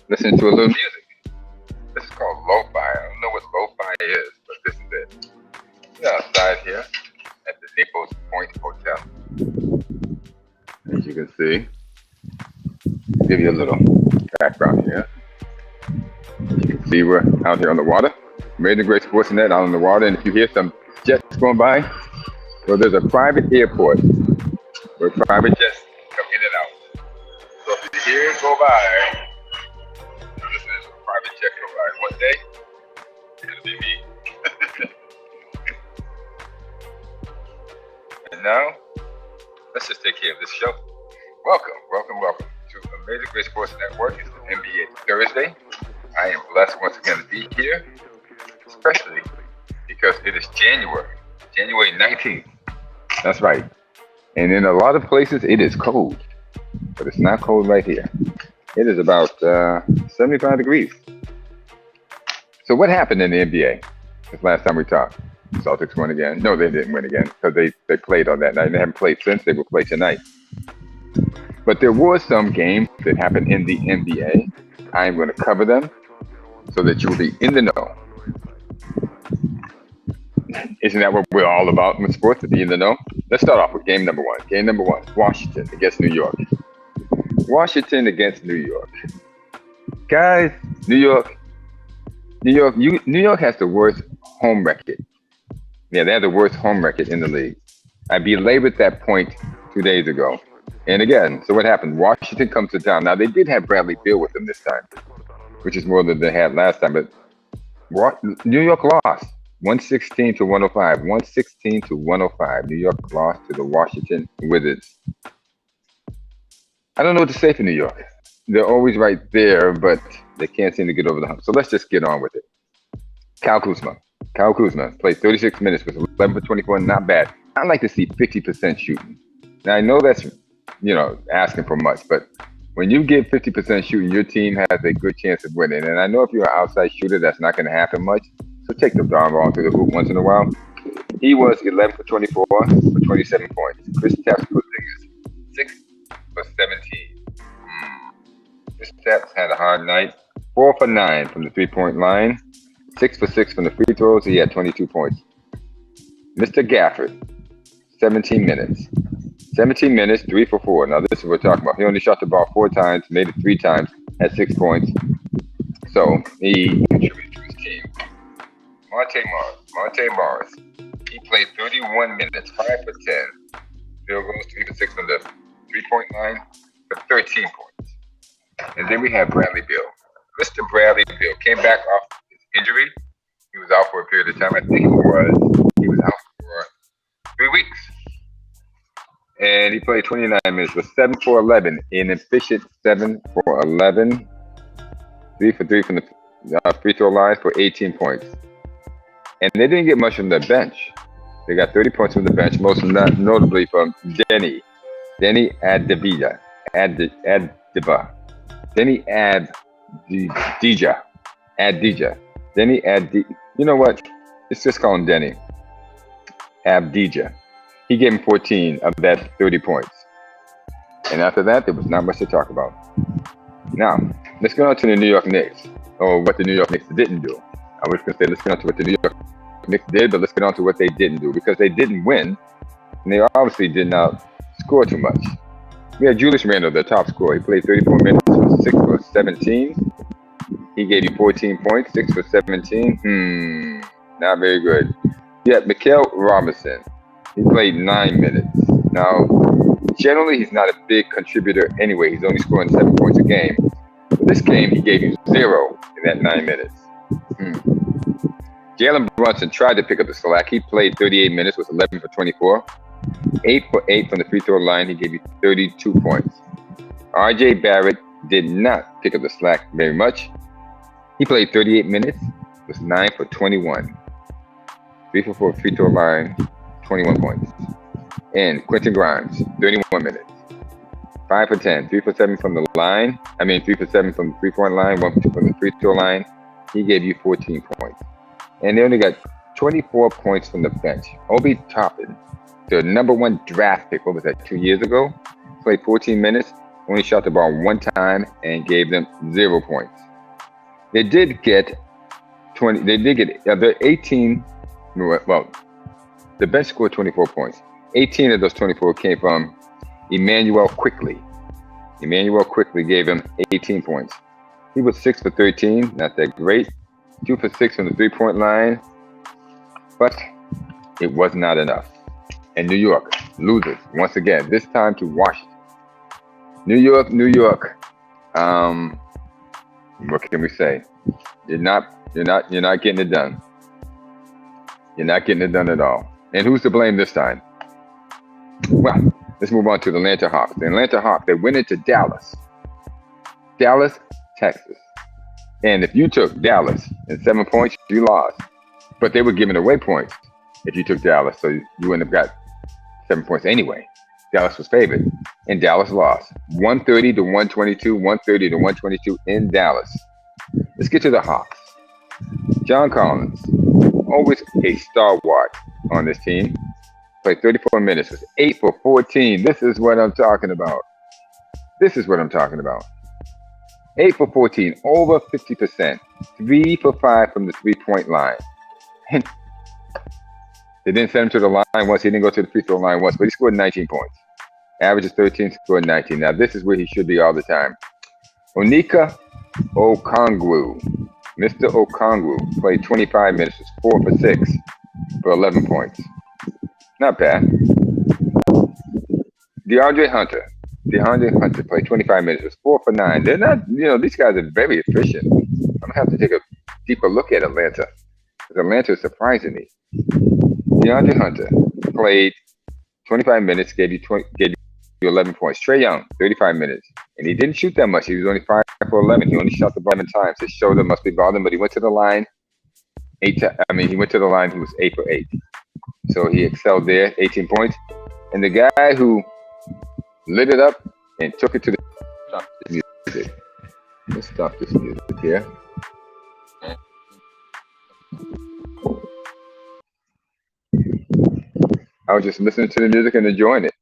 listening to a little music. This is called lo-fi. I don't know what lo-fi is, but this is it. We're outside here at the Naples Point Hotel. As you can see, give you a little background here. As you can see, we're out here on the water. Made the great sports net out on the water, and if you hear some jets going by, well, there's a private airport where private jets come in and out. So if you hear it go by, this is a private jet go by. One day, it's gonna be me. And now, let's just take care of this show. Welcome to Amazing Great Sports Network. It's the NBA Thursday. I am blessed once again to be here, especially because it is January 19th. That's right. And in a lot of places, it is cold, but it's not cold right here. It is about 75 degrees. So what happened in the NBA this last time we talked? Celtics won again. No, they didn't win again because they played on that night. They haven't played since. They will play tonight. But there were some games that happened in the NBA. I am going to cover them so that you will be in the know. Isn't that what we're all about in sports, to be in the know? Let's start off with game number one. Game number one, Washington against New York. Washington against New York. Guys, New York has the worst home record. Yeah, they have the worst home record in the league. I belabored that point 2 days ago. And again, so what happened? Washington comes to town. Now, they did have Bradley Beal with them this time, which is more than they had last time. But New York lost 116 to 105. 116 to 105. New York lost to the Washington Wizards. I don't know what to say for New York. They're always right there, but they can't seem to get over the hump. So let's just get on with it. Kyle Kuzma played 36 minutes with 11 for 24. Not bad. I'd like to see 50% shooting. Now, I know that's, asking for much, but when you get 50% shooting, your team has a good chance of winning. And I know if you're an outside shooter, that's not going to happen much. So take the darn ball through the hoop once in a while. He was 11 for 24 for 27 points. Kristaps Porzingis, 6 for 17. Kristaps had a hard night. 4 for 9 from the three-point line. 6 for 6 from the free throws. He had 22 points. Mr. Gafford, 17 minutes. 17 minutes, 3 for 4. Now, this is what we're talking about. He only shot the ball 4 times, made it 3 times, had 6 points. So, he contributed to his team. Monte Morris. He played 31 minutes, 5 for 10. Field goals, 3 for 6 from the three-point line for 13 points. And then we have Bradley Beal. Mr. Bradley Beal came back off his injury. He was out for a period of time. I think he was out for 3 weeks. And he played 29 minutes with 7 for 11, an efficient 7 for 11. 3 for 3 from the free throw line for 18 points. And they didn't get much from the bench. They got 30 points from the bench, most notably from Denny Adibija. Denny Adija. Denny Adija. You know what? Let's just call him Denny Abdija. He gave him 14 of that 30 points. And after that, there was not much to talk about. Now, let's go on to the New York Knicks, or what the New York Knicks didn't do. I was going to say let's get on to what the New York Knicks did, but let's get on to what they didn't do, because they didn't win, and they obviously did not score too much. We had Julius Randle, the top scorer. He played 34 minutes, 6 for 17. He gave you 14 points, 6 for 17. Not very good. Yeah, Mikal Robinson. He played 9 minutes. Now, generally, he's not a big contributor anyway. He's only scoring 7 points a game. But this game, he gave you 0 in that 9 minutes. Jalen Brunson tried to pick up the slack. He played 38 minutes, was 11 for 24. 8 for 8 from the free throw line. He gave you 32 points. R.J. Barrett did not pick up the slack very much. He played 38 minutes, was 9 for 21. 3 for 4 free throw line, 21 points. And Quentin Grimes, 31 minutes. 5 for 10, 3 for 7 from the line. 3 for 7 from the three-point line, 1 for 2 from the free throw line. He gave you 14 points. And they only got 24 points from the bench. Obi Toppin, the number 1 draft pick, what was that, 2 years ago? Played 14 minutes, only shot the ball one time and gave them 0 points. They did get 20. They did get the 18. Well, the bench scored 24 points. 18 of those 24 came from Emmanuel Quickly. Emmanuel Quickly gave him 18 points. He was 6 for 13, not that great. 2 for 6 from the three-point line, but it was not enough. And New York loses once again. This time to Washington. New York. What can we say? You're not getting it done. You're not getting it done at all. And who's to blame this time? Well, let's move on to the Atlanta Hawks. The Atlanta Hawks, they went into Dallas, Texas. And if you took Dallas in 7 points, you lost. But they were giving away points if you took Dallas, so you wouldn't have got 7 points anyway. Dallas was favored, and Dallas lost. 130 to 122, 130 to 122 in Dallas. Let's get to the Hawks. John Collins, always a stalwart on this team. Played 34 minutes, was 8 for 14. This is what I'm talking about. 8 for 14, over 50%. 3 for 5 from the three-point line. They didn't send him to the line once. He didn't go to the free throw line once, but he scored 19 points. Average is 13, scored 19. Now, this is where he should be all the time. Onyeka Okongwu. Mr. Okongwu played 25 minutes, was 4 for 6 for 11 points. Not bad. DeAndre Hunter played 25 minutes, was 4 for 9. They're not, these guys are very efficient. I'm going to have to take a deeper look at Atlanta, because Atlanta is surprising me. DeAndre Hunter played 25 minutes, gave you 11 points. Trae Young, 35 minutes. And he didn't shoot that much. He was only 5 for 11. He only shot the ball 11 times. His shoulder must be bothering, but he went to the line. He went to the line. He was 8 for 8. So he excelled there, 18 points. And the guy who lit it up and took it to the music. Let's stop this music here. I was just listening to the music and enjoying it.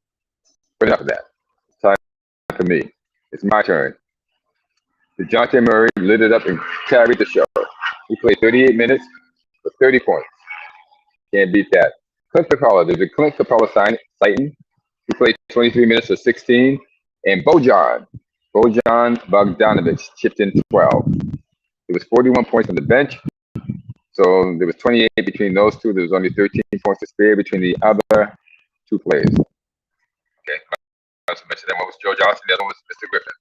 But enough of that. It's time for me. It's my turn. DeJounte Murray lit it up and carried the show. He played 38 minutes for 30 points. Can't beat that. Clint Capella, there's a Clint Capella sighting. He played 23 minutes for 16. And Bojan Bogdanovic chipped in 12. It was 41 points on the bench. So there was 28 between those two. There was only 13 points to spare between the other two players. Okay. I also mentioned that one was Joe Johnson, the other one was Mr. Griffin.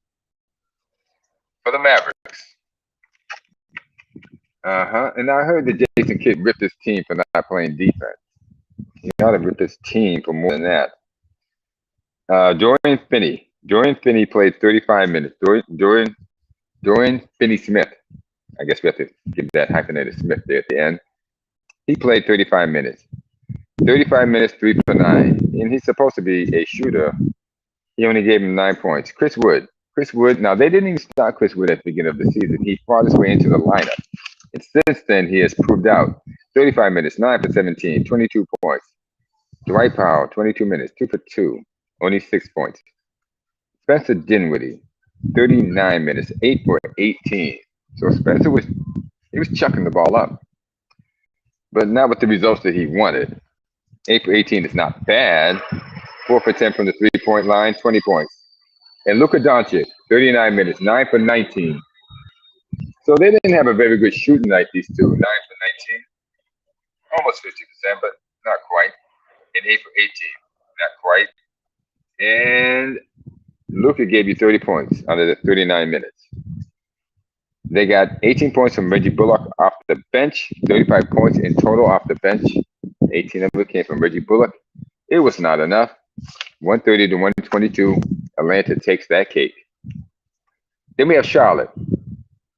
For the Mavericks. And I heard that Jason Kidd ripped his team for not playing defense. He ought to rip his team for more than that. Dorian Finney played 35 minutes. Dorian Finney-Smith. I guess we have to give that hyphenated Smith there at the end. He played 35 minutes. 35 minutes, 3 for 9. And he's supposed to be a shooter. He only gave him 9 points. Chris Wood. Now, they didn't even start Chris Wood at the beginning of the season. He fought his way into the lineup. And since then, he has proved out. 35 minutes, 9 for 17, 22 points. Dwight Powell, 22 minutes, 2 for 2, only 6 points. Spencer Dinwiddie, 39 minutes, 8 for 18. So Spencer was chucking the ball up. But not with the results that he wanted. 8 for 18 is not bad. 4 for 10 from the three-point line, 20 points. And Luka Doncic, 39 minutes, 9 for 19. So they didn't have a very good shooting night, these two. 9 for 19. Almost 50%, but not quite. And 8 for 18, not quite. And Luka gave you 30 points out of the 39 minutes. They got 18 points from Reggie Bullock off the bench, 35 points in total off the bench. 18 of it came from Reggie Bullock. It was not enough. 130 to 122. Atlanta takes that cake. Then we have Charlotte.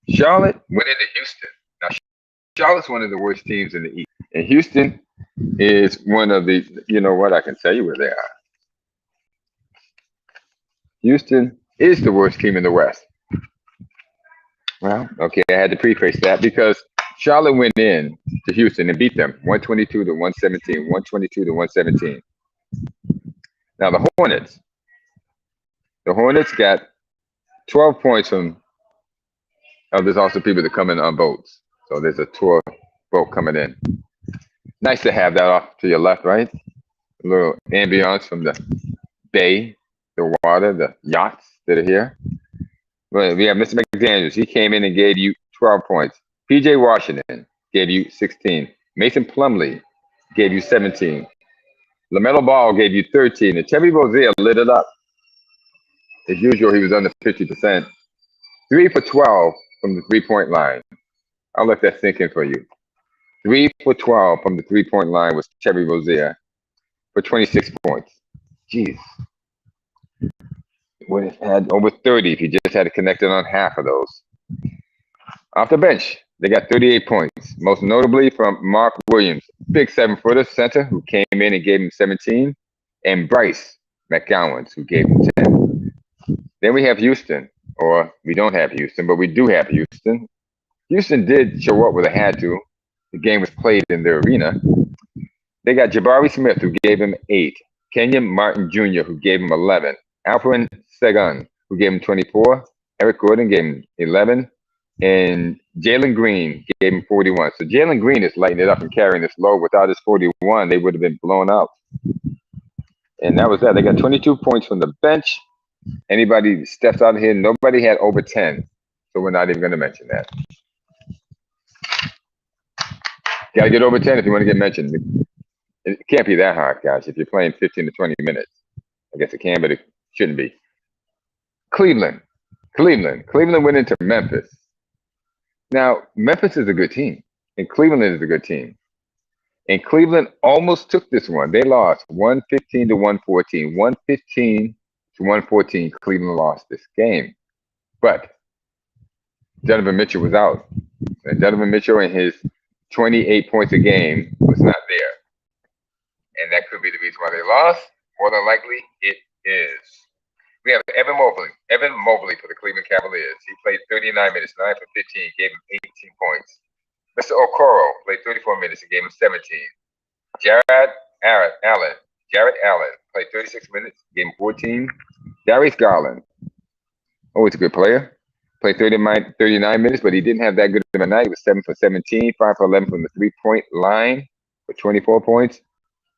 Charlotte went into Houston. Now, Charlotte's one of the worst teams in the East. And Houston is one of the, I can tell you where they are. Houston is the worst team in the West. Well, okay, I had to preface that because Charlotte went in to Houston and beat them 122 to 117, 122 to 117. Now the Hornets got 12 points from, there's also people that come in on boats. So there's a tour boat coming in. Nice to have that off to your left, right? A little ambiance from the bay, the water, the yachts that are here. Well, we have Mr. McDaniels. He came in and gave you 12 points. PJ Washington gave you 16. Mason Plumlee gave you 17. LaMelo Ball gave you 13. And Terry Rozier lit it up. As usual, he was under 50%. 3 for 12 from the three-point line. I'll let that sink in for you. 3 for 12 from the three-point line was Terry Rozier for 26 points. Jeez. Would have had over 30 if he just had connected on half of those. Off the bench, they got 38 points, most notably from Mark Williams, big 7-footer center who came in and gave him 17, and Bryce McGowan, who gave him 10. Then we have Houston, or we don't have Houston, but we do have Houston. Houston did show up where they had to. The game was played in their arena. They got Jabari Smith, who gave him 8, Kenyon Martin Jr., who gave him 11, Alperen Sengun, who gave him 24, Erick Gordon gave him 11, and Jalen Green gave him 41. So Jalen Green is lighting it up and carrying this load. Without his 41, they would have been blown out. And that was that. They got 22 points from the bench. Anybody steps out of here, nobody had over 10. So we're not even going to mention that. Got to get over 10 if you want to get mentioned. It can't be that hard, guys, if you're playing 15 to 20 minutes. I guess it can, but it shouldn't be. Cleveland went into Memphis. Now, Memphis is a good team, and Cleveland is a good team. And Cleveland almost took this one. They lost 115 to 114. 115 to 114, Cleveland lost this game. But Donovan Mitchell was out. And Donovan Mitchell and his 28 points a game was not there. And that could be the reason why they lost. More than likely, it is. We have Evan Mobley for the Cleveland Cavaliers. He played 39 minutes, 9 for 15, gave him 18 points. Mr. Okoro played 34 minutes and gave him 17. Jarrett Allen played 36 minutes, gave him 14. Darius Garland, he's a good player. Played 39 minutes, but he didn't have that good of a night. He was 7 for 17, 5 for 11 from the three-point line for 24 points.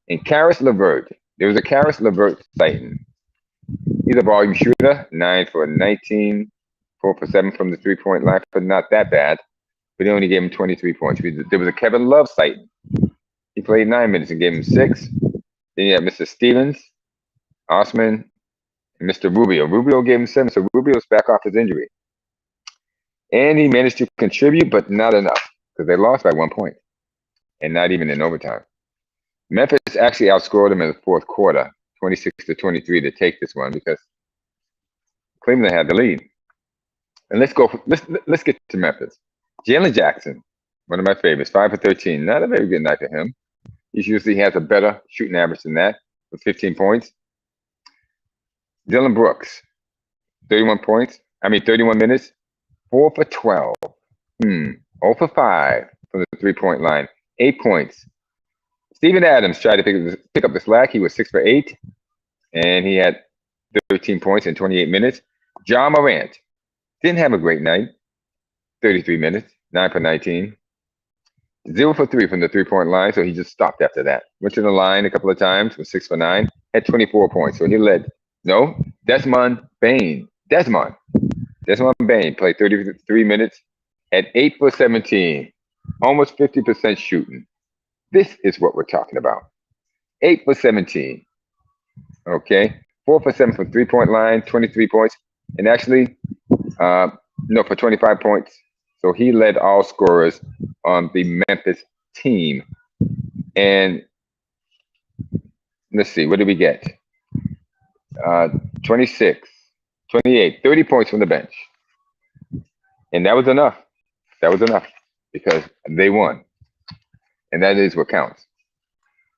And Karis LeVert, there was a Karis LeVert sighting. He's a volume shooter, 9 for 19, 4 for 7 from the three-point line, but not that bad. But he only gave him 23 points. There was a Kevin Love sighting. He played 9 minutes and gave him 6. Then you have Mr. Stevens, Osman, and Mr. Rubio. Rubio gave him 7, so Rubio's back off his injury. And he managed to contribute, but not enough, because they lost by 1 point, and not even in overtime. Memphis actually outscored them in the fourth quarter, 26 to 23, to take this one because Cleveland had the lead. And let's get to Memphis. Jalen Jackson, one of my favorites, 5 for 13. Not a very good night for him. He usually has a better shooting average than that, with 15 points. Dylan Brooks, 31 minutes, 4 for 12. 0 for 5 from the three-point line, 8 points. Steven Adams tried to pick up the slack. He was 6 for 8, and he had 13 points in 28 minutes. John Morant didn't have a great night, 33 minutes, 9 for 19. 0 for 3 from the three-point line, so he just stopped after that. Went to the line a couple of times, was 6 for 9, had 24 points. So he led. Desmond Bane played 33 minutes, had 8 for 17, almost 50% shooting. This is what we're talking about. 8 for 17. Okay. 4 for 7 from three-point line, 23 points. And actually, for 25 points. So he led all scorers on the Memphis team. And let's see, what did we get? 26, 28, 30 points from the bench. And that was enough. Because they won. And that is what counts.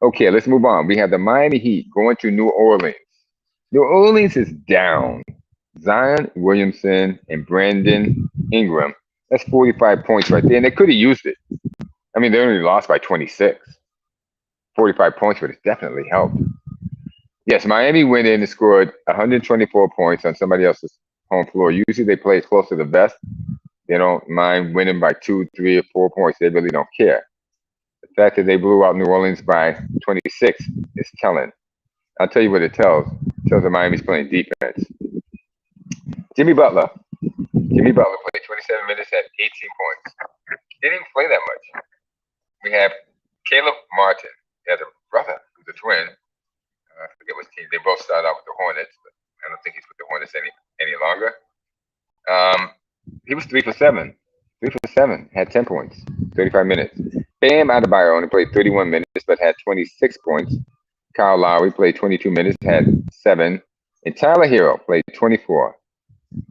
Okay, let's move on. We have the Miami Heat going to New Orleans. New Orleans is down. Zion Williamson and Brandon Ingram. That's 45 points right there. And they could have used it. I mean, they only lost by 26. 45 points would have definitely helped. Yes, Miami went in and scored 124 points on somebody else's home floor. Usually they play close to the vest. They don't mind winning by 2, 3, or 4 points. They really don't care. The fact that they blew out New Orleans by 26 is telling. I'll tell you what it tells. It tells that Miami's playing defense. Jimmy Butler. Jimmy Butler played 27 minutes, had 18 points. Didn't even play that much. We have Caleb Martin. He has a brother who's a twin. I forget which team. They both started out with the Hornets, but I don't think he's with the Hornets any longer. He was 3 for 7. 3 for 7. Had 10 points. 35 minutes. Bam Adebayo only played 31 minutes, but had 26 points. Kyle Lowry played 22 minutes, had 7. And Tyler Hero played 24.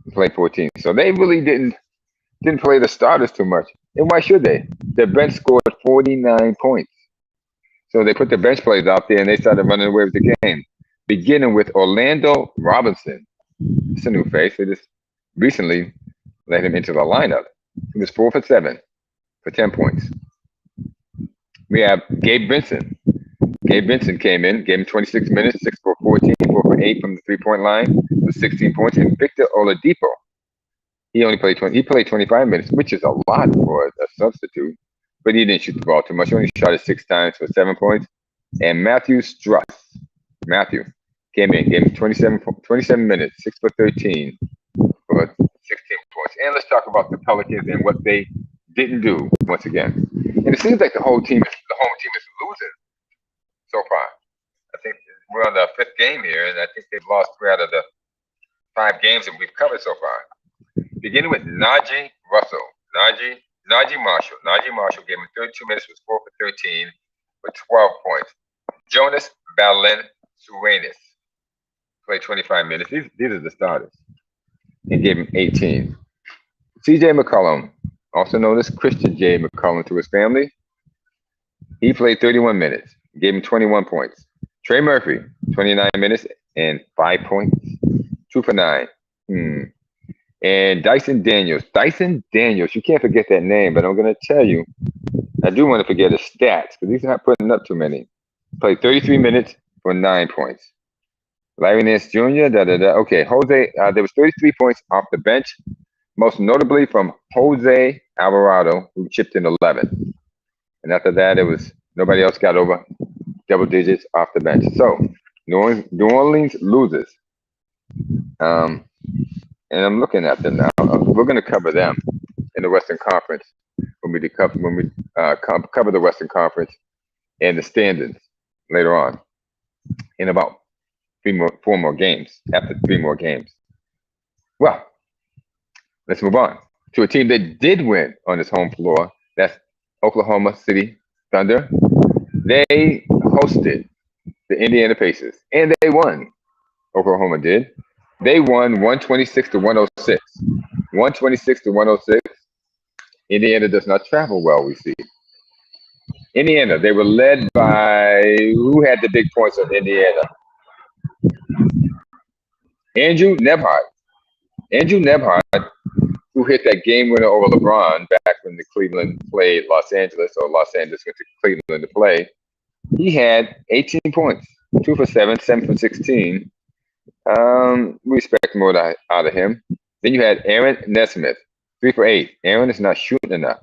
He played 14. So they really didn't play the starters too much. And why should they? Their bench scored 49 points. So they put the bench players out there and they started running away with the game. Beginning with Orlando Robinson. It's a new face. They just recently let him into the lineup. He was 4 for 7 for 10 points. We have Gabe Vincent. Gabe Vincent came in, gave him 26 minutes, 6 for 14, 4 for 8 from the three-point line with 16 points. And Victor Oladipo, he played 25 minutes, which is a lot for a substitute. But he didn't shoot the ball too much. He only shot it 6 times for 7 points. And Matthew Struss, came in, gave him 27 minutes, 6 for 13 for 16 points. And let's talk about the Pelicans and what they didn't do once again. And it seems like the home team is losing so far. I think we're on the 5th game here, and I think they've lost 3 out of the 5 games that we've covered so far. Beginning with Najee Marshall. Najee Marshall gave him 32 minutes, was 4 for 13 with 12 points. Jonas Valanciunas played 25 minutes. These are the starters. And gave him 18. CJ McCollum, also known as Christian J. McCollum to his family, he played 31 minutes. Gave him 21 points. Trey Murphy, 29 minutes and 5 points. 2 for 9. And Dyson Daniels, you can't forget that name, but I'm going to tell you, I do want to forget his stats because he's not putting up too many. Played 33 minutes for 9 points. Larry Nance Jr., Okay, Jose, there was 33 points off the bench, most notably from Jose Alvarado, who chipped in 11. And after that, nobody else got over double digits off the bench. So New Orleans loses. And I'm looking at them now. We're going to cover them in the Western Conference when we cover the Western Conference and the standings later on in about 4 more games, after 3 more games. Well, let's move on to a team that did win on its home floor. That's Oklahoma City Thunder. They hosted the Indiana Pacers, and they won. Oklahoma did. They won 126 to 106. 126 to 106. Indiana does not travel well, we see. Indiana, they were led by, who had the big points on Indiana? Andrew Nebhart, who hit that game winner over LeBron back when the Cleveland played Los Angeles, or Los Angeles went to Cleveland to play. He had 18 points, 2 for 7, 7 for 16. We expect more out of him. Then you had Aaron Nesmith, 3 for 8. Aaron is not shooting enough.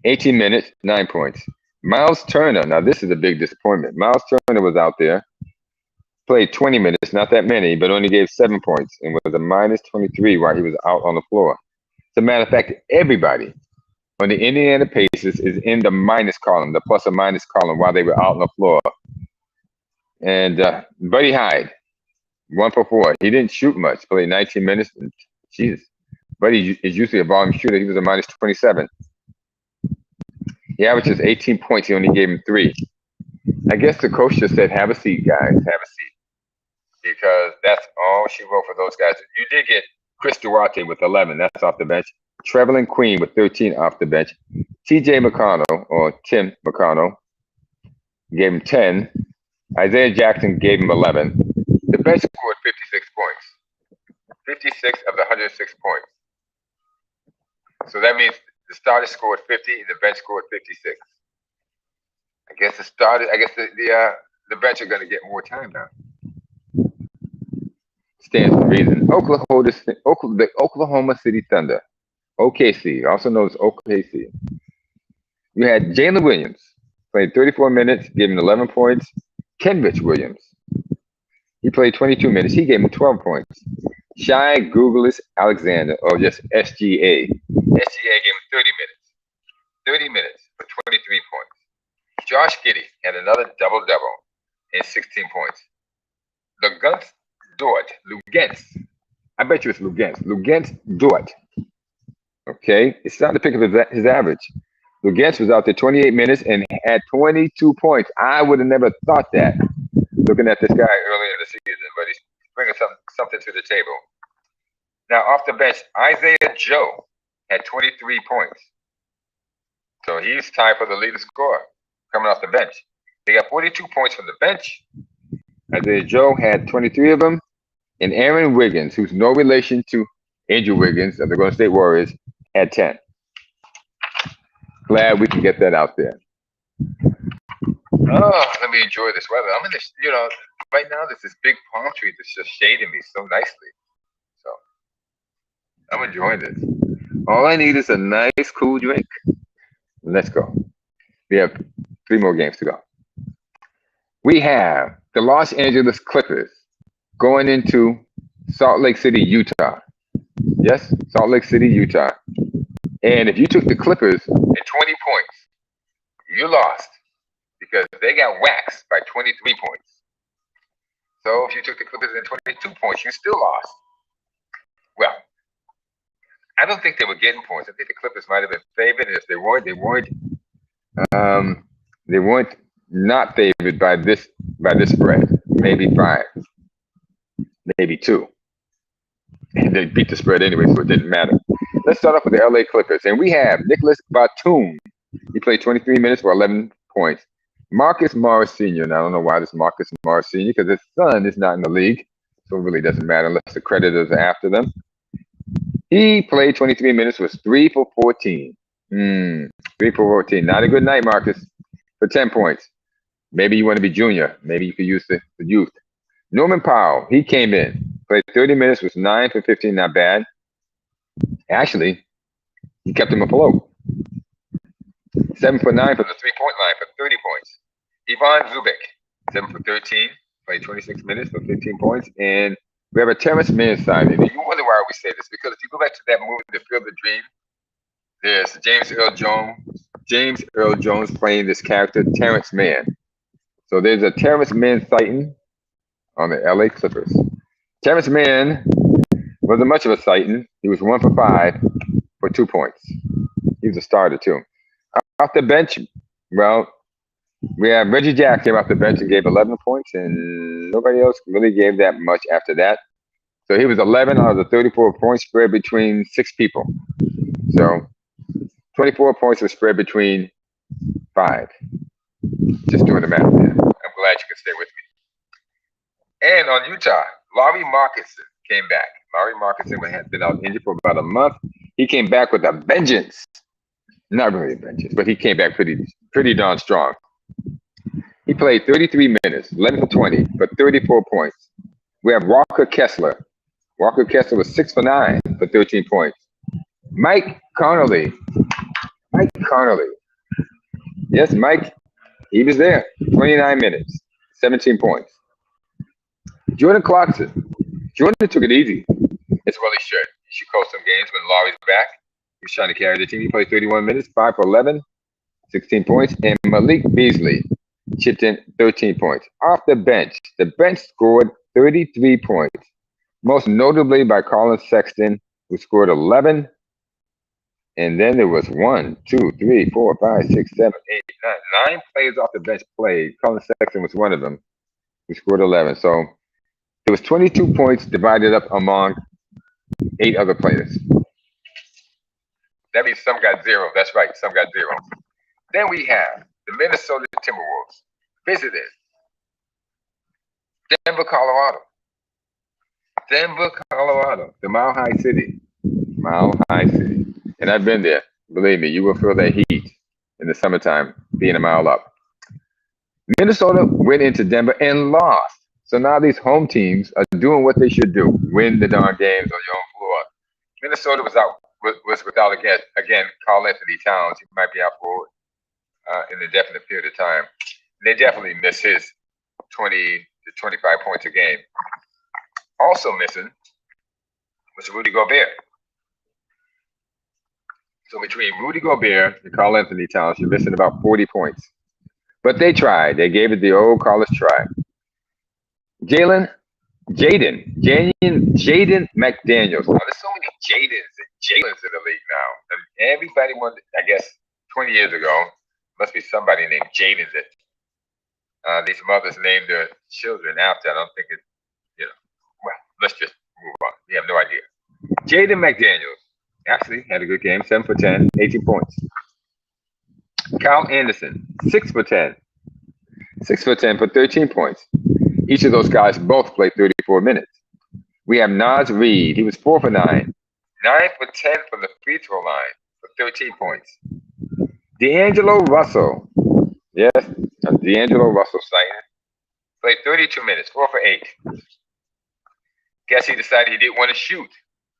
18 minutes, 9 points. Miles Turner, now this is a big disappointment. Miles Turner was out there, played 20 minutes, not that many, but only gave 7 points and was a minus 23 while he was out on the floor. As a matter of fact, everybody on the Indiana Pacers is in the minus column, the plus or minus column while they were out on the floor. And Buddy Hyde, 1 for 4. He didn't shoot much, played 19 minutes. Jesus. Buddy is usually a volume shooter. He was a minus 27. He averages 18 points. He only gave him 3. I guess the coach just said, have a seat, guys. Have a seat. Because that's all she wrote for those guys. You did get Chris Duarte with 11. That's off the bench. Trevelin Queen with 13 off the bench. TJ McConnell, or Tim McConnell, gave him 10. Isaiah Jackson gave him 11. The bench scored 56 points. 56 of the 106 points. So that means the starters scored 50, the bench scored 56. I guess the bench are going to get more time now. stands to reason. The Oklahoma City Thunder, OKC, also known as OKC. You had Jalen Williams, played 34 minutes, gave him 11 points. Kenrich Williams, he played 22 minutes, he gave him 12 points. Shai Gilgeous Alexander, or just SGA. SGA gave him 30 minutes. 30 minutes for 23 points. Josh Giddey had another double-double and 16 points. Lugens, I bet you it's Lugens Dort. Okay, it's starting to pick up his average. Lugens was out there 28 minutes and had 22 points. I would have never thought that looking at this guy earlier in the season, but he's bringing something to the table. Now, off the bench, Isaiah Joe had 23 points. So he's tied for the leading scorer coming off the bench. They got 42 points from the bench. Isaiah Joe had 23 of them. And Aaron Wiggins, who's no relation to Andrew Wiggins of the Golden State Warriors, had 10. Glad we can get that out there. Oh, let me enjoy this weather. I'm in this, right now there's this big palm tree that's just shading me so nicely. So I'm enjoying this. All I need is a nice, cool drink. Let's go. We have 3 more games to go. We have the Los Angeles Clippers going into Salt Lake City, Utah. Yes, Salt Lake City, Utah. And if you took the Clippers at 20 points, you lost because they got waxed by 23 points. So if you took the Clippers at 22 points, you still lost. Well, I don't think they were getting points. I think the Clippers might have been favored, and if they weren't not favored by this spread. Maybe 5, maybe 2. And they beat the spread anyway, so it didn't matter. Let's start off with the LA Clippers. And we have Nicholas Batum. He played 23 minutes for 11 points. Marcus Morris Sr., and I don't know why this Marcus Morris Sr., because his son is not in the league, so it really doesn't matter unless the creditors are after them. He played 23 minutes, was 3 for 14. 3 for 14. Not a good night, Marcus, for 10 points. Maybe you want to be junior. Maybe you could use the youth. Norman Powell, he came in, played 30 minutes, was 9 for 15, not bad. Actually, he kept him afloat. 7 for 9 from the 3-point line for 30 points. Ivan Zubik, 7 for 13, played 26 minutes for 15 points. And we have a Terrence Mann signing. And you wonder why we say this, because if you go back to that movie, The Field of Dream, there's James Earl Jones playing this character, Terrence Mann. So there's a Terrence Mann sighting on the LA Clippers. Terrence Mann wasn't much of a sighting. He was 1 for 5 for 2 points. He was a starter too. Off the bench, well, we have Reggie Jack came off the bench and gave 11 points, and nobody else really gave that much after that. So he was 11 out of the 34 points spread between 6 people. So 24 points were spread between 5. Just doing the math there. I'm glad you can stay with me. And on Utah, Lauri Markkanen came back. Lauri Markkanen had been out injured for about a month. He came back with a vengeance. Not really a vengeance, but he came back pretty darn strong. He played 33 minutes, 11 for 20, for 34 points. We have Walker Kessler. Walker Kessler was 6 for 9 for 13 points. Mike Conley. Yes, Mike, he was there. 29 minutes, 17 points. Jordan Clarkson. Jordan took it easy. It's well he should. He should coach some games when Lauri's back. He's trying to carry the team. He played 31 minutes, 5 for 11, 16 points. And Malik Beasley chipped in 13 points. Off the bench scored 33 points, most notably by Colin Sexton, who scored 11. And then there was 1, 2, 3, 4, 5, 6, 7, 8, 9. 9 players off the bench played. Colin Sexton was one of them, who scored 11. So it was 22 points divided up among 8 other players. That means some got 0. That's right, some got 0. Then we have the Minnesota Timberwolves visited Denver, Colorado. The Mile High City. And I've been there. Believe me, you will feel that heat in the summertime being a mile up. Minnesota went into Denver and lost So now these home teams are doing what they should do: win the darn games on your own floor. Minnesota was without again Karl Anthony Towns. He might be out for an indefinite period of time. They definitely miss his 20 to 25 points a game. Also missing was Rudy Gobert. So between Rudy Gobert and Karl Anthony Towns, you're missing about 40 points. But they tried. They gave it the old college try. Jaden McDaniels. Now, there's so many Jadens and Jalens in the league now. And everybody wanted, I guess, 20 years ago, must be somebody named Jadens. These mothers named their children after. I don't think it, well, let's just move on. We have no idea. Jaden McDaniels actually had a good game, 7 for 10, 18 points. Kyle Anderson, 6 for 10. 6 for 10 for 13 points. Each of those guys both played 34 minutes. We have Naz Reid. He was 4 for 9. 9 for 10 from the free throw line for 13 points. D'Angelo Russell. Yes, D'Angelo Russell sighting. Played 32 minutes, 4 for 8. Guess he decided he didn't want to shoot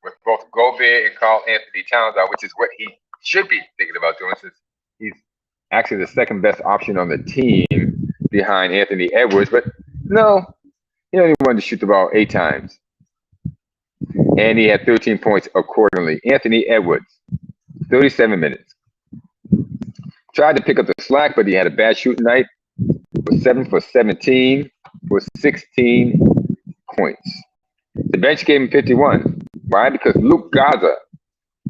with both Gobert and Karl Anthony Towns out, which is what he should be thinking about doing, since he's actually the second best option on the team behind Anthony Edwards. But no, he only wanted to shoot the ball 8 times. And he had 13 points accordingly. Anthony Edwards, 37 minutes. Tried to pick up the slack, but he had a bad shooting night. Was 7 for 17 for 16 points. The bench gave him 51. Why? Because Luke Gaza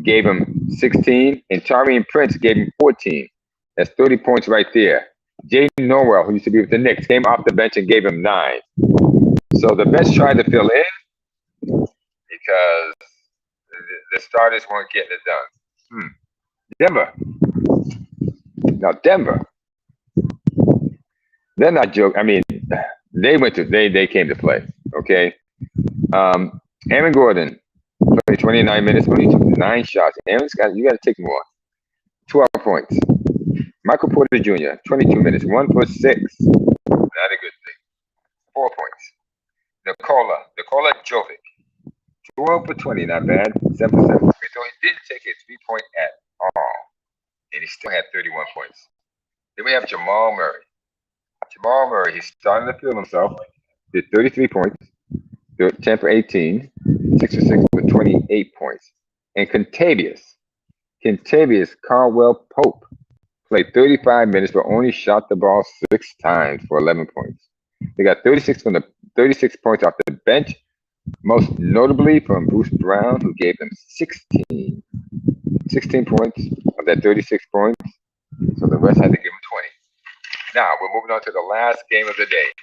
gave him 16 and Taurean Prince gave him 14. That's 30 points right there. Jaden Norwell, who used to be with the Knicks, came off the bench and gave him 9. So the bench tried to fill in because the starters weren't getting it done. Denver. Now Denver, they're not joking. I mean, they came to play. Okay. Aaron Gordon played 29 minutes, only took 9 shots. Aaron's you got to take more. 12 points. Michael Porter Jr., 22 minutes, 1 for 6. Not a good thing. 4 points. Nikola Jovic, 12 for 20, not bad. 7 for 7. So he didn't take a 3-point at all. And he still had 31 points. Then we have Jamal Murray. Jamal Murray, he's starting to feel himself. Did 33 points, 10 for 18, 6 for 6 for 28 points. And Kentavious Caldwell Pope played 35 minutes, but only shot the ball 6 times for 11 points. They got 36 points off the bench, most notably from Bruce Brown, who gave them 16 points of that 36 points. So the rest had to give him 20. Now we're moving on to the last game of the day.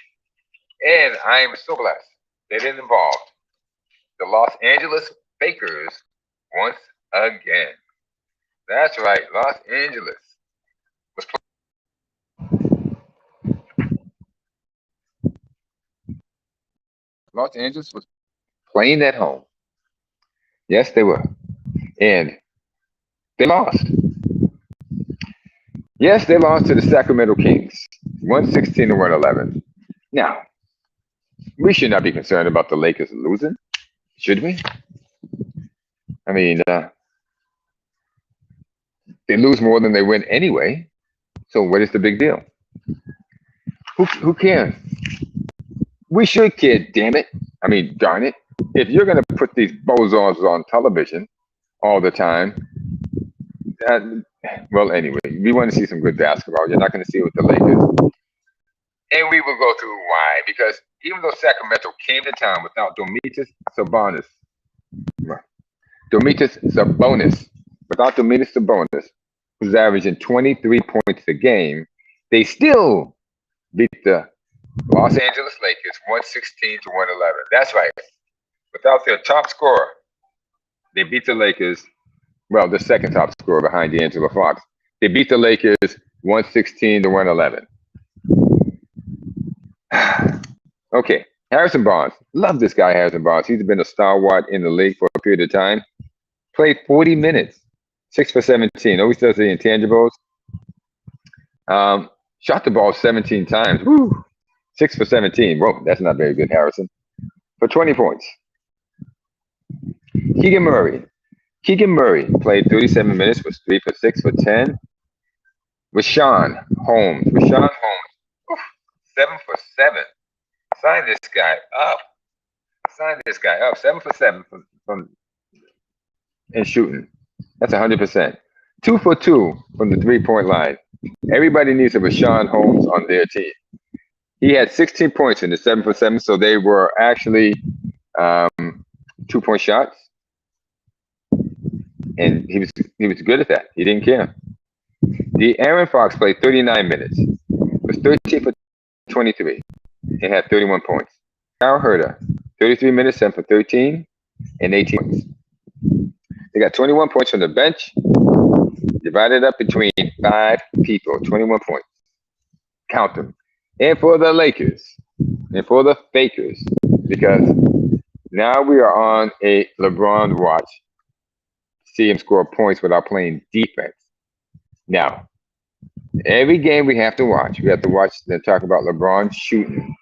And I am so blessed that it involved the Los Angeles Lakers once again. That's right, Los Angeles was playing at home. Yes, they were. And they lost. Yes, they lost to the Sacramento Kings, 116 to 111. Now, we should not be concerned about the Lakers losing, should we? I mean, they lose more than they win anyway. So what is the big deal? Who cares? We should care, damn it. I mean, darn it. If you're going to put these bozos on television all the time, well, anyway, we want to see some good basketball. You're not going to see it with the Lakers. And we will go through why. Because even though Sacramento came to town without Domantas Sabonis, who's averaging 23 points a game, they still beat the Los Angeles Lakers 116 to 111. That's right. Without their top scorer, they beat the Lakers. Well, the second top scorer behind D'Angelo Fox. They beat the Lakers 116 to 111. Okay, Harrison Barnes. Love this guy, Harrison Barnes. He's been a stalwart in the league for a period of time. Played 40 minutes, 6 for 17. Always does the intangibles. Shot the ball 17 times. Woo! 6 for 17. Whoa, that's not very good, Harrison. For 20 points. Keegan Murray. Keegan Murray played 37 minutes, was 3 for 6 for 10. Rashawn Holmes. Rashawn Holmes. Oof, 7 for 7. Sign this guy up. Sign this guy up. 7 for 7 from and shooting. That's 100%. 2 for 2 from the 3-point line. Everybody needs a Rashawn Holmes on their team. He had 16 points in the 7 for 7, so they were actually 2-point shots. And he was good at that. He didn't care. The Aaron Fox played 39 minutes. Was 13 for 23. And had 31 points. Kyle Herter, 33 minutes, 7 for 13 and 18 points. They got 21 points from the bench, divided up between 5 people, 21 points. Count them. And for the Lakers, and for the fakers, because now we are on a LeBron watch. See him score points without playing defense. Now, every game we have to watch and talk about LeBron shooting,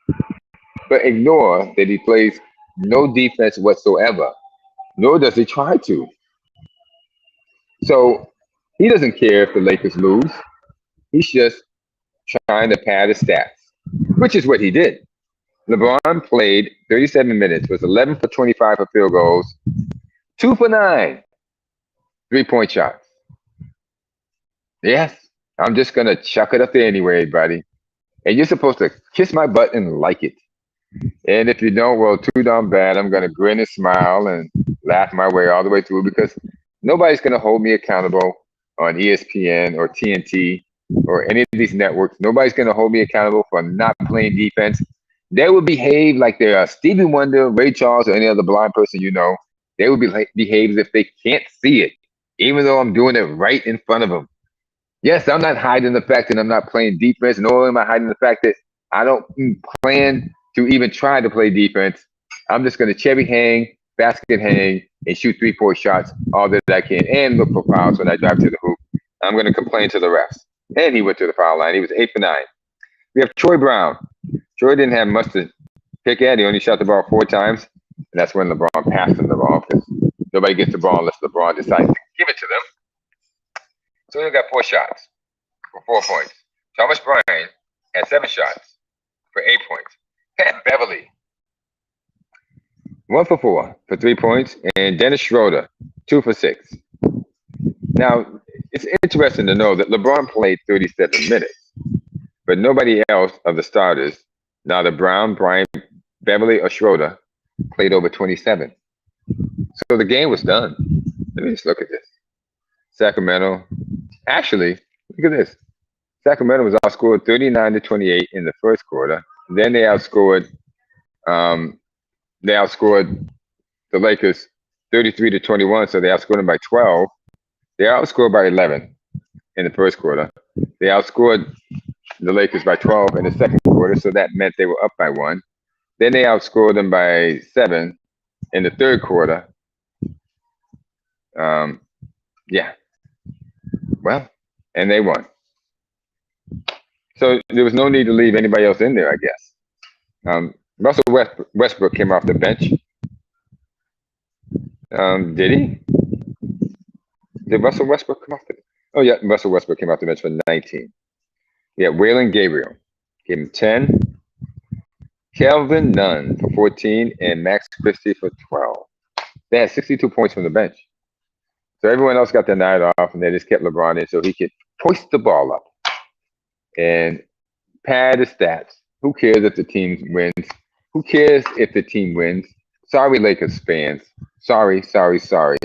but ignore that he plays no defense whatsoever, nor does he try to. So he doesn't care if the Lakers lose. He's just trying to pad his stats, which is what he did. LeBron played 37 minutes, was 11 for 25 for field goals, 2 for 9 3-point shots. Yes, I'm just going to chuck it up there anyway, buddy. And you're supposed to kiss my butt and like it. And if you don't, well, too darn bad. I'm going to grin and smile and laugh my way all the way through, because nobody's going to hold me accountable on ESPN or TNT or any of these networks. Nobody's going to hold me accountable for not playing defense. They will behave like they're Stevie Wonder, Ray Charles, or any other blind person you know. They will behave as if they can't see it, even though I'm doing it right in front of them. Yes, I'm not hiding the fact that I'm not playing defense, nor am I hiding the fact that I don't plan to even try to play defense. I'm just going to cherry hang, basket hang, and shoot 3-point shots all that I can, and look for fouls when I drive to the hoop. I'm going to complain to the refs. And he went to the foul line. He was 8 for 9. We have Troy Brown. Troy didn't have much to pick at. He only shot the ball 4 times, and that's when LeBron passed him the ball, because nobody gets the ball unless LeBron decides to give it to them. So he got 4 shots for 4 points. Thomas Bryant had 7 shots for 8 points. Pat Beverly, 1 for 4 for 3 points. And Dennis Schroeder, 2 for 6. Now, it's interesting to know that LeBron played 37 minutes, but nobody else of the starters, neither Brown, Bryant, Beverly, or Schroeder, played over 27. So the game was done. Let me just look at this. Sacramento. Actually, look at this. Sacramento was outscored 39-28 in the first quarter. Then they outscored the Lakers 33-21, so they outscored them by 12. They outscored by 11 in the first quarter. They outscored the Lakers by 12 in the second quarter, so that meant they were up by 1. Then they outscored them by 7 in the third quarter. Yeah. Well, and they won. So there was no need to leave anybody else in there, I guess. Russell Westbrook came off the bench. Did he? Did Russell Westbrook come off the bench? Oh, yeah, Russell Westbrook came off the bench for 19. Yeah, Waylon Gabriel gave him 10. Kelvin Nunn for 14 and Max Christie for 12. They had 62 points from the bench. So everyone else got their night off, and they just kept LeBron in so he could hoist the ball up and pad the stats. Who cares if the team wins? Who cares if the team wins? Sorry, Lakers fans. Sorry, suckers.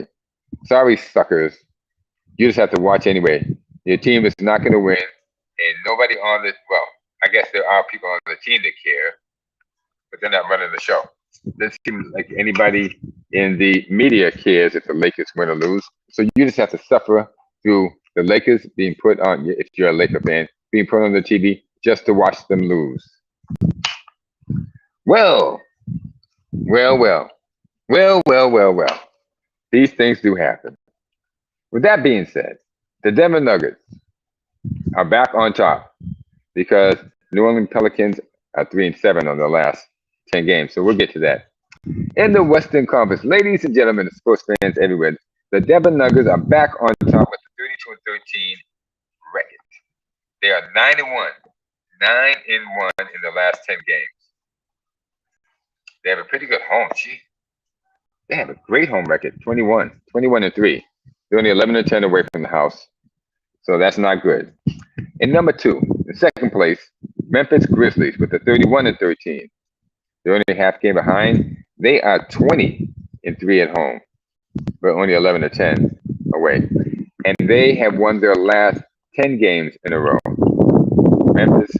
You just have to watch anyway. Your team is not going to win, and nobody on this, well, I guess there are people on the team that care, but they're not running the show. It doesn't seem like anybody in the media cares if the Lakers win or lose. So you just have to suffer through the Lakers being put on, if you're a Laker fan, being put on the TV just to watch them lose. Well. These things do happen. With that being said, the Denver Nuggets are back on top because New Orleans Pelicans 3-7 on the last 10 games. So we'll get to that. In the Western Conference, ladies and gentlemen, sports fans everywhere, the Denver Nuggets are back on top with a 32-13 record. They are 9-1, 9-1 in the last 10 games. They have a pretty good home. Gee, they have a great home record, 21-3. They're only 11-10 away from the house, so that's not good. And number 2, in second place, Memphis Grizzlies with a 31-13. They're only a half game behind. They are 20-3 at home, but only 11-10 away. And they have won their last 10 games in a row. Memphis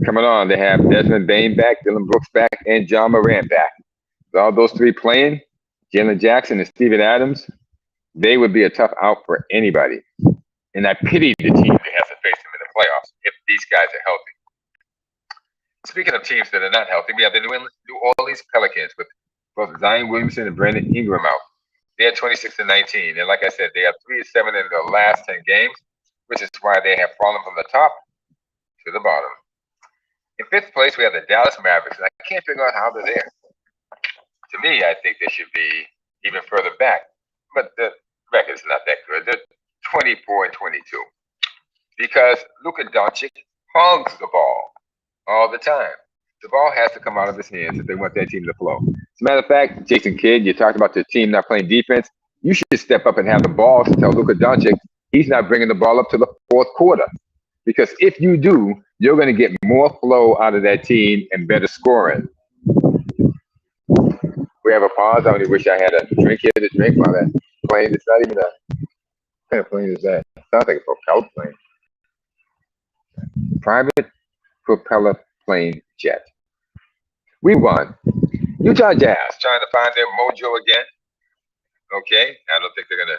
coming on. They have Desmond Bain back, Dylan Brooks back, and John Morant back. With all those three playing, Jalen Jackson and Steven Adams, they would be a tough out for anybody. And I pity the team that has to face them in the playoffs if these guys are healthy. Speaking of teams that are not healthy, we have the New Orleans Pelicans with both Zion Williamson and Brandon Ingram out. They are 26-19, and like I said, they are 3-7 in their last 10 games, which is why they have fallen from the top to the bottom. In fifth place, we have the Dallas Mavericks, and I can't figure out how they're there. To me, I think they should be even further back, but the record is not that good. They're 24-22 because Luka Doncic hogs the ball all the time. The ball has to come out of his hands if they want that team to flow. As a matter of fact, Jason Kidd, you talked about the team not playing defense. You should step up and have the ball to tell Luka Doncic he's not bringing the ball up to the fourth quarter. Because if you do, you're going to get more flow out of that team and better scoring. We have a pause. I only wish I had a drink here to drink while that plane. It's not even a what kind of plane is that? It sounds like a propeller plane. Private propeller plane jet. We won. Utah Jazz trying to find their mojo again. Okay, I don't think they're gonna.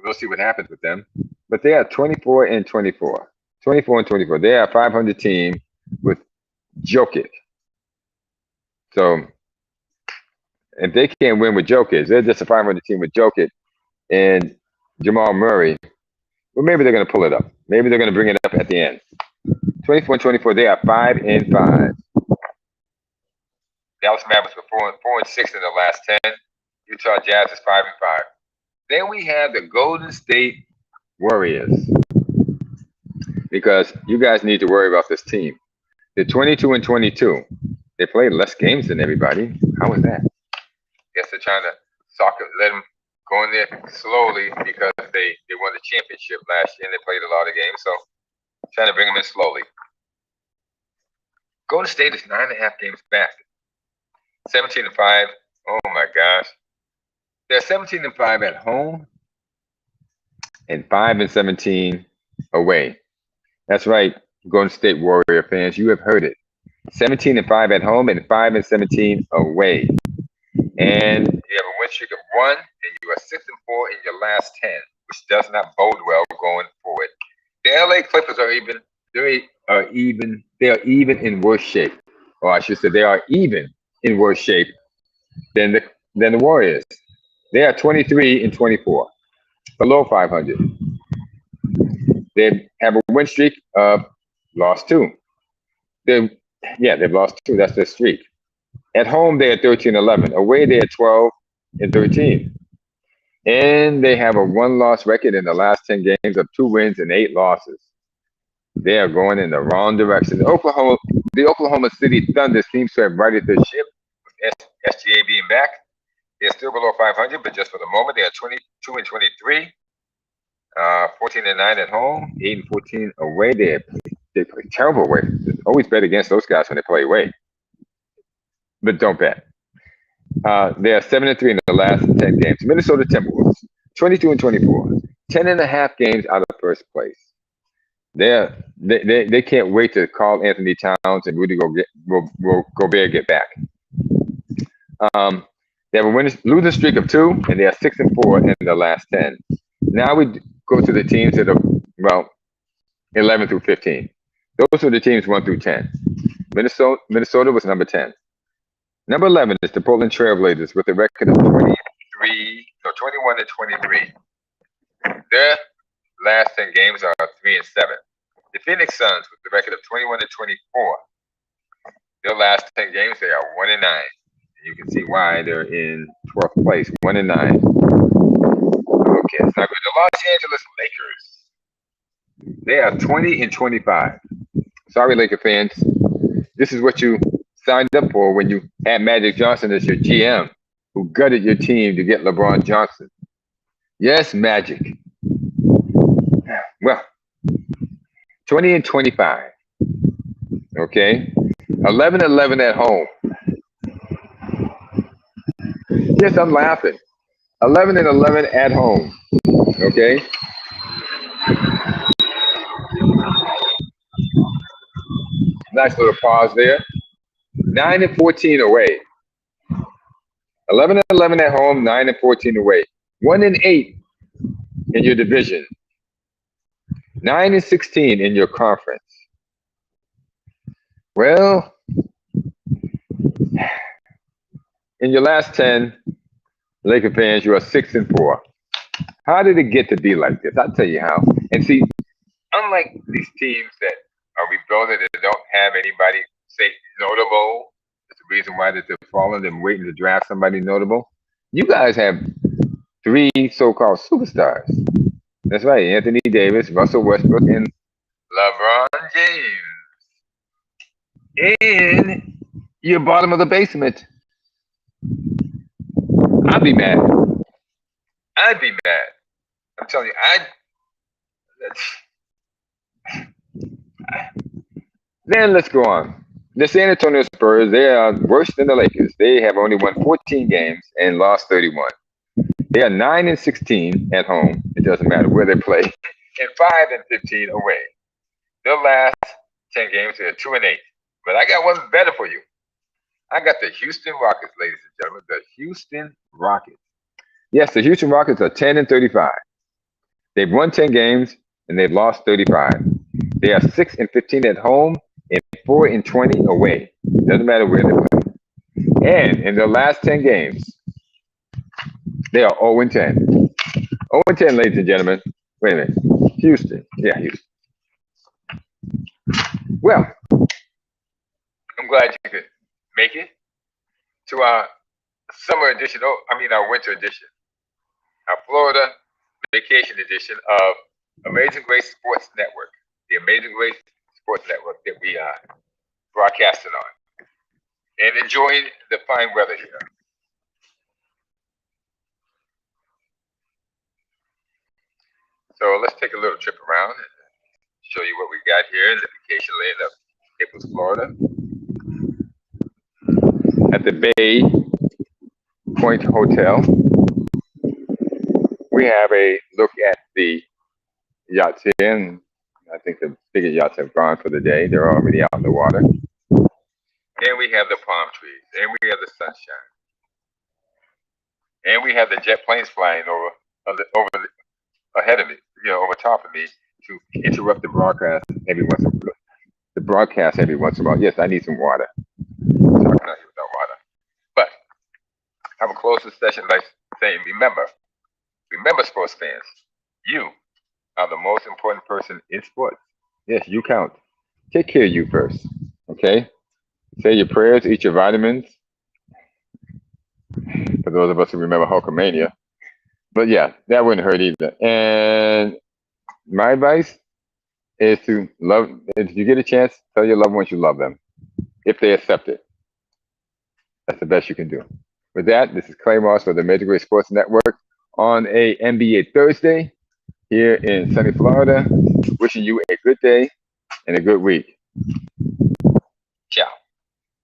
We'll see what happens with them. But they are 24-24. 24-24. They are a 500 team with Jokic. So if they can't win with Jokic, they're just a 500 team with Jokic and Jamal Murray. Well, maybe they're gonna pull it up. Maybe they're gonna bring it up at the end. 24-24. They are 5-5. Dallas Mavericks were 4-6 in the last 10. Utah Jazz is 5-5. Then we have the Golden State Warriors. Because you guys need to worry about this team. They're 22-22. They played less games than everybody. How is that? Guess they're trying to let them go in there slowly because they won the championship last year and they played a lot of games. So trying to bring them in slowly. Golden State is 9.5 games back. 17-5. Oh my gosh. They're 17-5 at home and 5-17 away. That's right, Golden State Warrior fans. You have heard it. 17-5 at home and 5-17 away. And you have a win streak of 1, and you are 6-4 in your last 10, which does not bode well going forward. The LA Clippers are even. They are even in worse shape, or I should say, they are even in worse shape than the Warriors. They are 23-24, below 500. They have a win streak of lost 2. They've lost 2. That's their streak. At home, they are 13-11. Away, they are 12-13. And they have a 1-loss record in the last 10 games of 2 wins and 8 losses. They are going in the wrong direction. The Oklahoma City Thunder seems to have righted their ship with SGA being back. They're still below 500, but just for the moment, they are 22-23. 14-9 at home, 8-14 away. They play terrible away. Always bet against those guys when they play away. But don't bet. They are 7-3 in the last 10 games. Minnesota Timberwolves, 22-24, 10.5 games out of first place. They can't wait to call Anthony Towns and Rudy Gobert get back. They have a losing streak of 2, and they are 6-4 in the last 10. Now we go to the teams that are 11 through 15. Those are the teams 1 through 10. Minnesota was number 10. Number 11 is the Portland Trailblazers with a record of 21-23. Their last 10 games are 3-7. The Phoenix Suns with the record of 21-24. Their last 10 games, they are 1-9. You can see why they're in 12th place, 1-9. Okay, it's not good. The Los Angeles Lakers, they are 20-25. Sorry, Laker fans. This is what you signed up for when you had Magic Johnson as your GM, who gutted your team to get LeBron Johnson. Yes, Magic. Well, 20-25. Okay, 11-11 at home. Yes, I'm laughing. 11-11 at home. Okay. Nice little pause there. 9-14 away. 11-11 at home. 9-14 away. 1-8 in your division. 9-16 in your conference. Well, in your last 10, Laker fans, you are 6-4. How did it get to be like this? I'll tell you how. And see, unlike these teams that are rebuilding that don't have anybody say notable, that's the reason why they're falling and waiting to draft somebody notable. You guys have 3 so-called superstars. That's right, Anthony Davis, Russell Westbrook, and LeBron James. And you're bottom of the basement. I'd be mad. I'd be mad. I'm telling you, Then let's go on. The San Antonio Spurs, they are worse than the Lakers. They have only won 14 games and lost 31. They are 9-16 at home. It doesn't matter where they play. And 5-15 away. Their last 10 games, they're 2-8. But I got one better for you. I got the Houston Rockets, ladies and gentlemen. The Houston Rockets. Yes, the Houston Rockets are 10-35. They've won 10 games and they've lost 35. They are 6-15 at home and 4-20 away. Doesn't matter where they play. And in their last 10 games, they are 0-10. 0-10, ladies and gentlemen. Wait a minute. Houston. Yeah, Houston. Well, I'm glad you could make it to our summer edition. Our winter edition. Our Florida vacation edition of Amazing Grace Sports Network. The Amazing Grace Sports Network that we are broadcasting on. And enjoying the fine weather here. So let's take a little trip around and show you what we got here in the vacation land of Naples, Florida. At the Bay Point Hotel, we have a look at the yachts here, and I think the bigger yachts have gone for the day. They're already out in the water. And we have the palm trees, and we have the sunshine. And we have the jet planes flying ahead of me, over top of me to interrupt the broadcast every once in a while. Yes, I need some water. I'm talking out here without water. But I will close this session by saying, remember, sports fans, you are the most important person in sports. Yes, you count. Take care of you first, okay? Say your prayers, eat your vitamins. For those of us who remember Hulkamania. But yeah, that wouldn't hurt either. And my advice is to love, if you get a chance, tell your loved ones you love them, if they accept it. That's the best you can do. With that, this is Clay Moss for the Major Grace Sports Network on a NBA Thursday here in sunny Florida. Wishing you a good day and a good week.